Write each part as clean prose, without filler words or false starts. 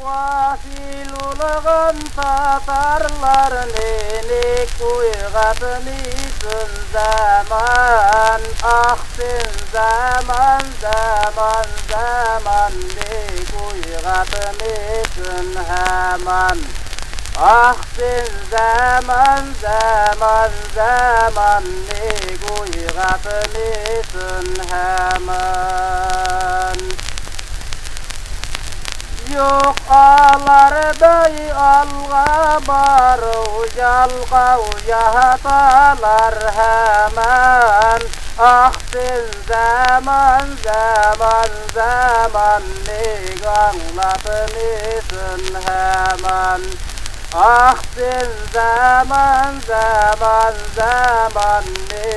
Vasilulğun tatarlar neni kuygatmısın zaman. Ah sen zaman zaman zaman ne kuygatmısın hemen. Ah sen zaman zaman zaman ne kuygatmısın hemen. Yok alarday alga bar uyalga uyatalar hemen. Ah sen zaman zaman zaman ne anlatmısın hemen. Ah sen zaman zaman zaman ne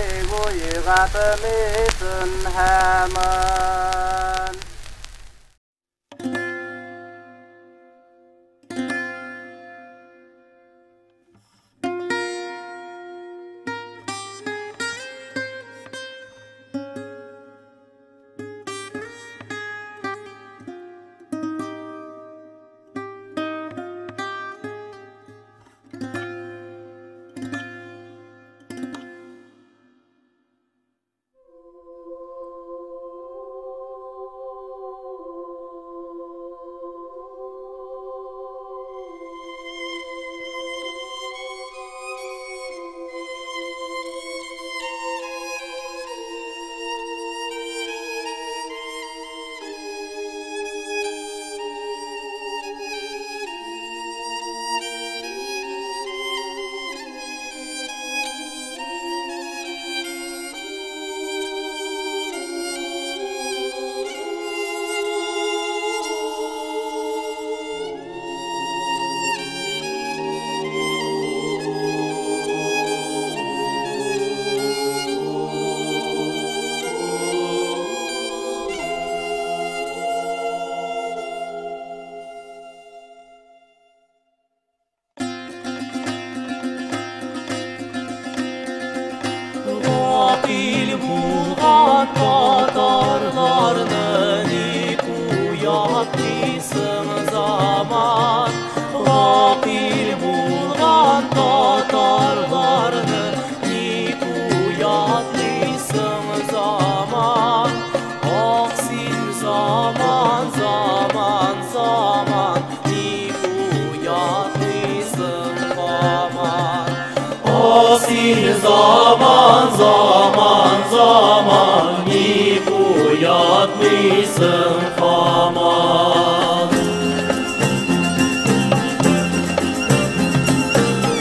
uygatmısın hemen. Zaman zaman zaman ni uyatmışsın faman.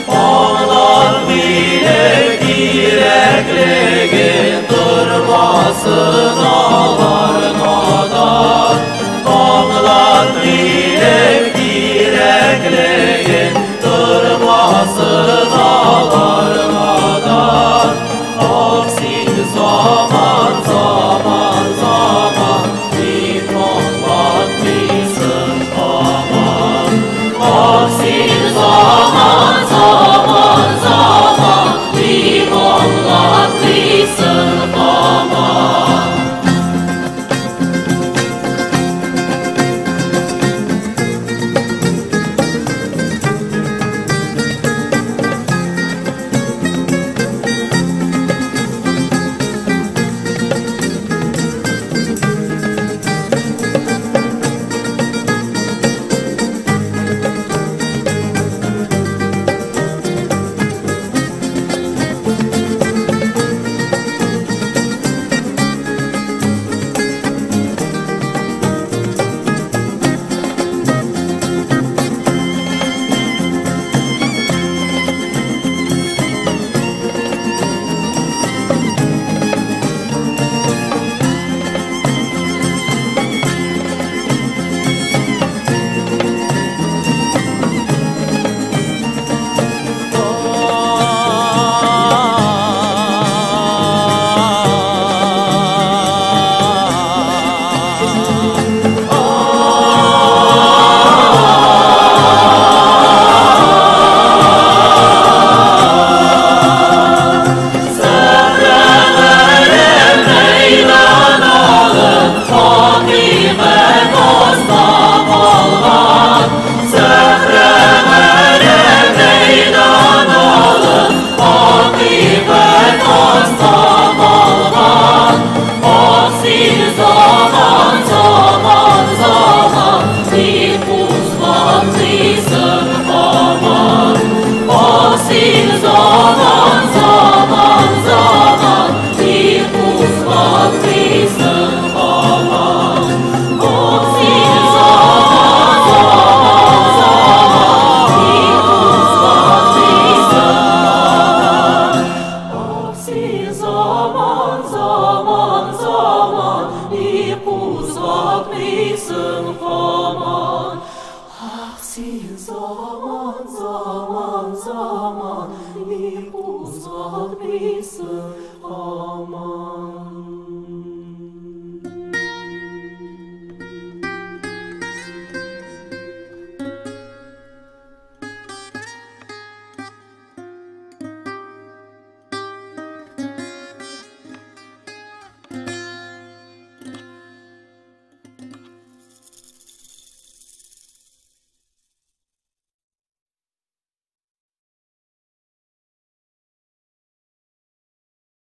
Ağlar bile direklerin durmasın ağlarmadan. Ağlar bile direklerin durmasın ağlarmadan. Aksin zaman zaman zaman bir anlatmışsın aman. Aksin zaman zaman zaman bir anlatmışsın aman. uzatmışsın aman. Aksi zaman zaman zaman ip uzatmışsın aman.